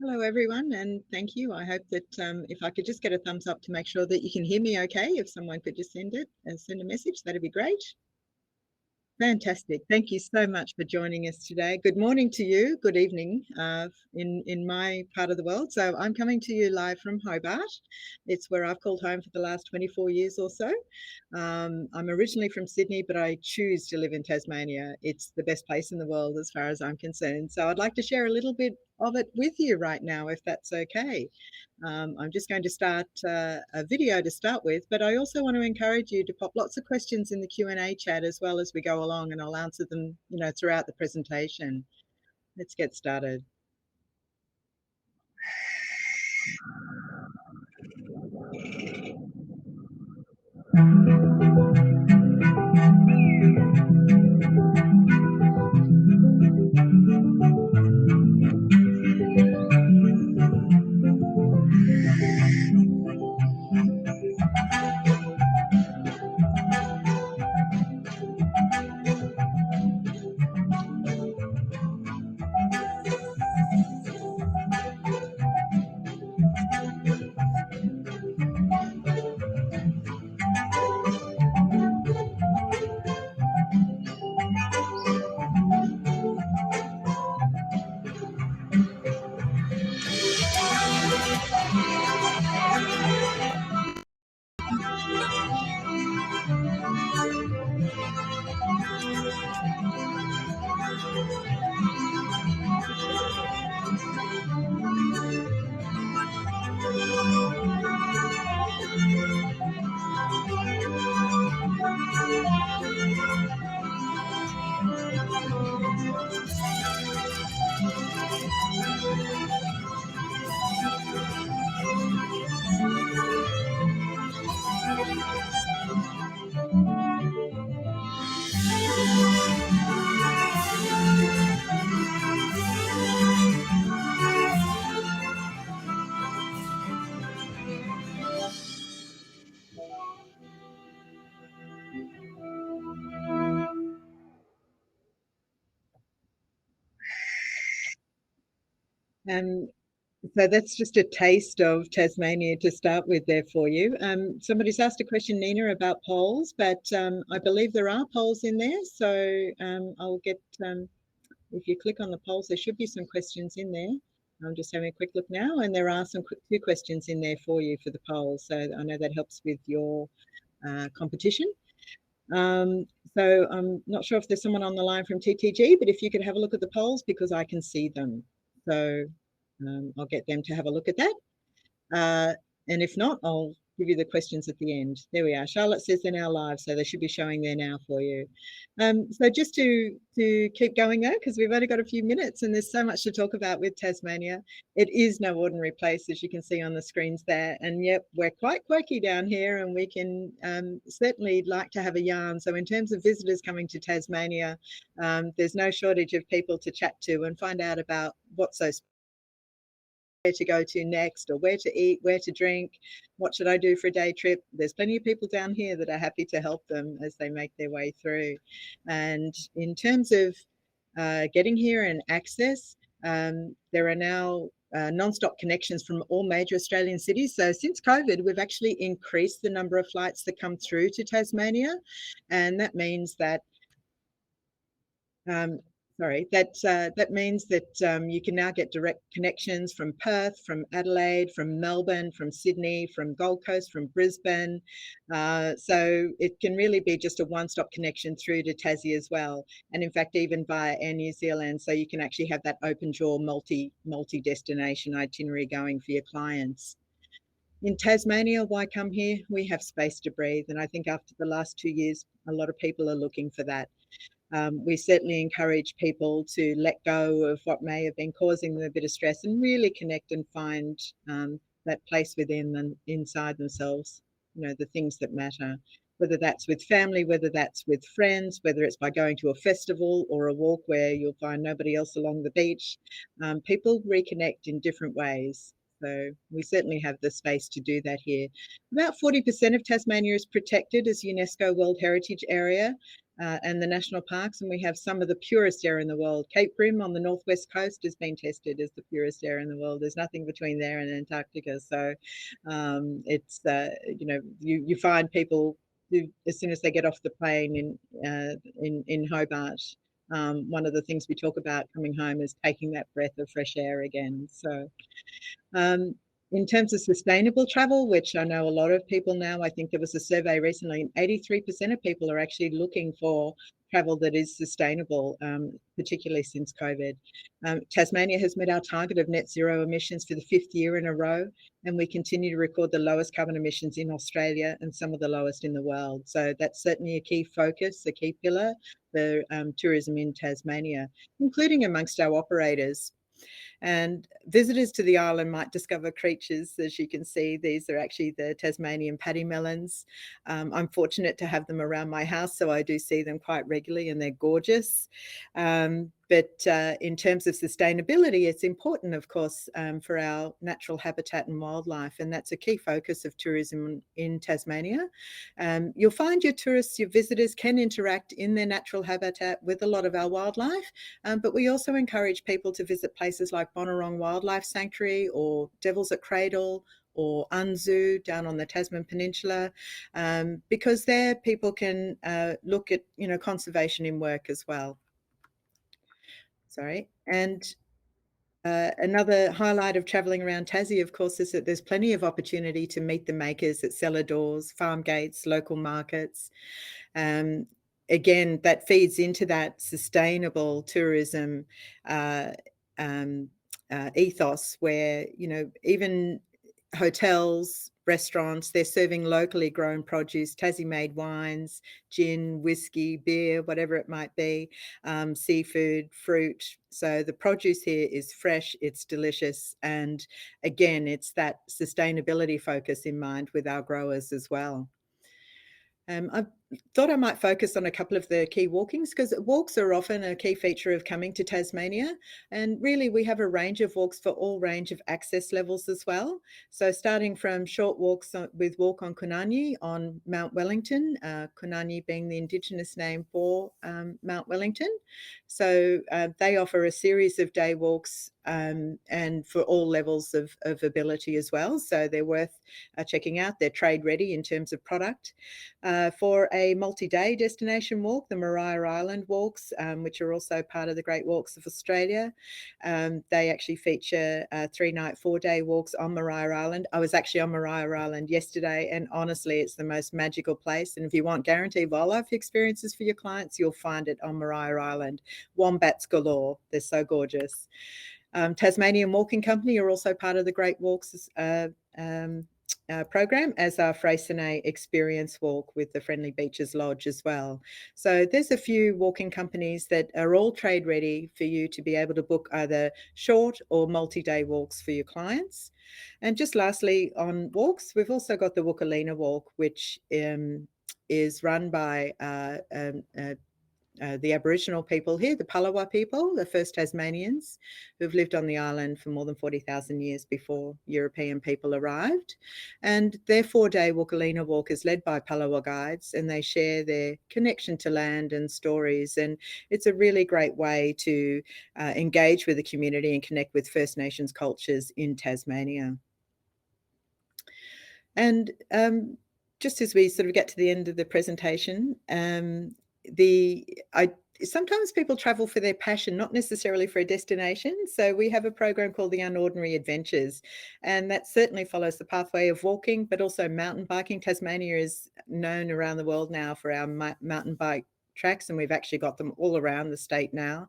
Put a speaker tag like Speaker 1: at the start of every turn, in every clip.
Speaker 1: Hello, everyone, and thank you. I hope that if I could just get a thumbs up to make sure that you can hear me okay, if someone could just send a message, that'd be great. Fantastic. Thank you so much for joining us today. Good morning to you. Good evening in my part of the world. So I'm coming to you live from Hobart. It's where I've called home for the last 24 years or so. I'm originally from Sydney, but I choose to live in Tasmania. It's the best place in the world as far as I'm concerned. So I'd like to share a little bit of it with you right now, if that's okay. I'm just going to start a video to start with, but I also want to encourage you to pop lots of questions in the Q&A chat as well as we go along, and I'll answer them, throughout the presentation. Let's get started. Um, so that's just a taste of Tasmania to start with there for you. Somebody's asked a question, Nina, about polls, but I believe there are polls in there. So I'll get, if you click on the polls, there should be some questions in there. I'm just having a quick look now, and there are some few questions in there for you for the polls. So I know that helps with your competition. Um, so I'm not sure if there's someone on the line from TTG, but if you could have a look at the polls because I can see them. So I'll get them to have a look at that. And if not, I'll give you the questions at the end. There we are. Charlotte says they're now live, so they should be showing there now for you. So just to keep going though, because we've only got a few minutes and there's so much to talk about with Tasmania. It is no ordinary place, as you can see on the screens there. And yep, we're quite quirky down here, and we can certainly like to have a yarn. So in terms of visitors coming to Tasmania, there's no shortage of people to chat to and find out about what's so where to go to next, or where to eat, where to drink, what should I do for a day trip. There's plenty of people down here that are happy to help them as they make their way through. And in terms of getting here and access, there are now non-stop connections from all major Australian cities. So since COVID, we've actually increased the number of flights that come through to Tasmania. And that means that that means that you can now get direct connections from Perth, from Adelaide, from Melbourne, from Sydney, from Gold Coast, from Brisbane. So it can really be just a one-stop connection through to Tassie as well. And in fact, even via Air New Zealand, so you can actually have that open jaw multi-destination itinerary going for your clients. In Tasmania, why come here? We have space to breathe. And I think after the last 2 years, a lot of people are looking for that. We certainly encourage people to let go of what may have been causing them a bit of stress and really connect and find that place within and inside themselves, the things that matter, whether that's with family, whether that's with friends, whether it's by going to a festival or a walk where you'll find nobody else along the beach. People reconnect in different ways. So we certainly have the space to do that here. About 40% of Tasmania is protected as UNESCO World Heritage Area. And the national parks, and we have some of the purest air in the world. Cape Grim on the northwest coast has been tested as the purest air in the world. There's nothing between there and Antarctica. So it's, you find people who, as soon as they get off the plane in Hobart, one of the things we talk about coming home is taking that breath of fresh air again. So um, in terms of sustainable travel, which I know a lot of people now, I think there was a survey recently, and 83% of people are actually looking for travel that is sustainable, particularly since COVID. Tasmania has met our target of net zero emissions for the 5th year in a row, and we continue to record the lowest carbon emissions in Australia and some of the lowest in the world. So that's certainly a key focus, a key pillar for tourism in Tasmania, including amongst our operators. And visitors to the island might discover creatures. As you can see, these are actually the Tasmanian paddy melons. I'm fortunate to have them around my house, so I do see them quite regularly, and they're gorgeous. But in terms of sustainability, it's important, of course, for our natural habitat and wildlife, and that's a key focus of tourism in Tasmania. You'll find your tourists, your visitors can interact in their natural habitat with a lot of our wildlife, but we also encourage people to visit places like Bonarong Wildlife Sanctuary or Devils at Cradle or Unzoo down on the Tasman Peninsula, because there people can look at, conservation in work as well. Sorry. And another highlight of travelling around Tassie, of course, is that there's plenty of opportunity to meet the makers at cellar doors, farm gates, local markets. Again, that feeds into that sustainable tourism ethos where, even hotels, restaurants, they're serving locally grown produce, Tassie-made wines, gin, whiskey, beer, whatever it might be, seafood, fruit. So the produce here is fresh, it's delicious, and again, it's that sustainability focus in mind with our growers as well. I thought I might focus on a couple of the key walkings, because walks are often a key feature of coming to Tasmania. And really, we have a range of walks for all range of access levels as well. So starting from short walks with Walk on Kunanyi on Mount Wellington, Kunanyi being the Indigenous name for Mount Wellington. So they offer a series of day walks and for all levels of ability as well. So they're worth checking out. They're trade ready in terms of product. For a multi-day destination walk, the Maria Island walks, which are also part of the Great Walks of Australia. They actually feature 3-night, 4-day walks on Maria Island. I was actually on Maria Island yesterday, and honestly, it's the most magical place. And if you want guaranteed wildlife experiences for your clients, you'll find it on Maria Island. Wombats galore. They're so gorgeous. Tasmanian Walking Company are also part of the Great Walks program, as our Freycinet Experience Walk with the Friendly Beaches Lodge as well. So there's a few walking companies that are all trade ready for you to be able to book either short or multi-day walks for your clients. And just lastly, on walks, we've also got the Wukalina Walk, which is run by the Aboriginal people here, the Palawa people, the first Tasmanians who've lived on the island for more than 40,000 years before European people arrived. And their 4-day Wukalina Walk is led by Palawa guides, and they share their connection to land and stories. And it's a really great way to engage with the community and connect with First Nations cultures in Tasmania. And just as we sort of get to the end of the presentation, sometimes people travel for their passion, not necessarily for a destination. So we have a program called the Unordinary Adventures, and that certainly follows the pathway of walking, but also mountain biking. Tasmania is known around the world now for our mountain bike tracks, and we've actually got them all around the state now.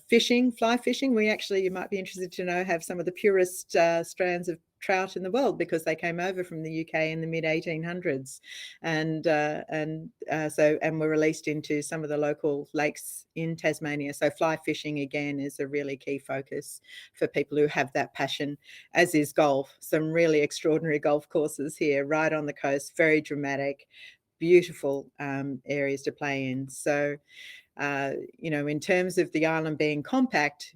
Speaker 1: Fishing, fly fishing, we actually, you might be interested to know, have some of the purest strands of trout in the world, because they came over from the UK in the mid 1800s, and were released into some of the local lakes in Tasmania. So fly fishing again is a really key focus for people who have that passion, as is golf. Some really extraordinary golf courses here right on the coast, very dramatic, beautiful areas to play in. So in terms of the island being compact,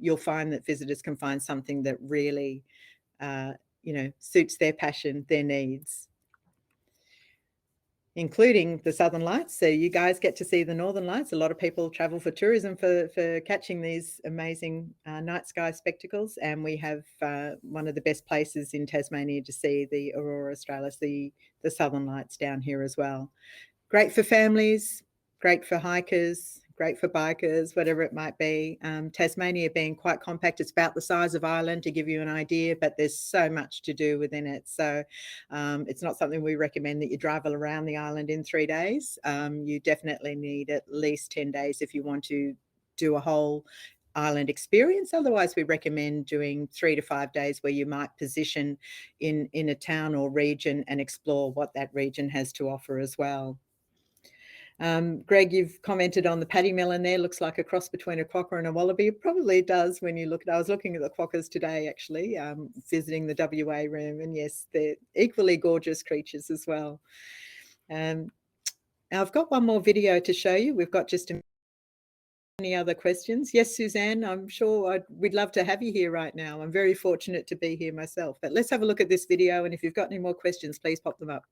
Speaker 1: you'll find that visitors can find something that really, suits their passion, their needs, including the Southern Lights. So you guys get to see the Northern Lights. A lot of people travel for tourism for catching these amazing night sky spectacles. And we have one of the best places in Tasmania to see the Aurora Australis, the Southern Lights down here as well. Great for families, great for hikers, great for bikers, whatever it might be. Tasmania being quite compact, it's about the size of Ireland to give you an idea, but there's so much to do within it. So it's not something we recommend that you drive around the island in 3 days. You definitely need at least 10 days if you want to do a whole island experience. Otherwise, we recommend doing 3 to 5 days where you might position in a town or region and explore what that region has to offer as well. Greg, you've commented on the paddy melon there. Looks like a cross between a quokka and a wallaby. It probably does when you look at it. I was looking at the quokkas today, actually, visiting the WA room. And yes, they're equally gorgeous creatures as well. Now I've got one more video to show you. We've got just any other questions? Yes, Suzanne, I'm sure we'd love to have you here right now. I'm very fortunate to be here myself. But let's have a look at this video. And if you've got any more questions, please pop them up.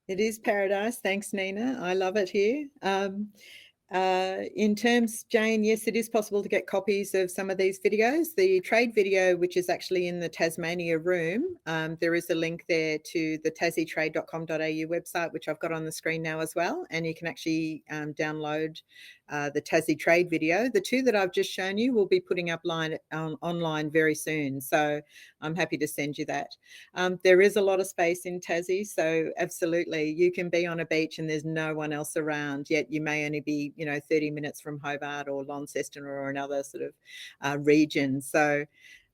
Speaker 1: It is paradise. Thanks, Nina. I love it here. In terms, Jane, yes, it is possible to get copies of some of these videos. The trade video, which is actually in the Tasmania room, there is a link there to the tassietrade.com.au website, which I've got on the screen now as well. And you can actually download the Tassie Trade video. The two that I've just shown you will be putting up online very soon. So I'm happy to send you that. There is a lot of space in Tassie. So absolutely, you can be on a beach and there's no one else around, yet you may only be, 30 minutes from Hobart or Launceston or another sort of region. So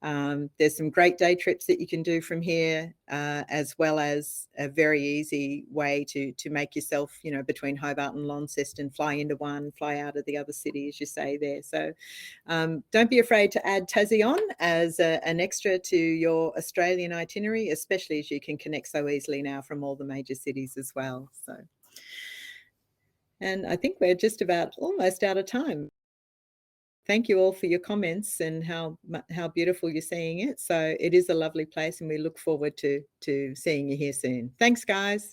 Speaker 1: there's some great day trips that you can do from here, as well as a very easy way to make yourself, between Hobart and Launceston, fly into one, fly out of the other city, as you say there. So don't be afraid to add Tassie on as an extra to your Australian itinerary, especially as you can connect so easily now from all the major cities as well. So, and I think we're just about almost out of time. Thank you all for your comments and how beautiful you're seeing it. So it is a lovely place and we look forward to seeing you here soon. Thanks, guys.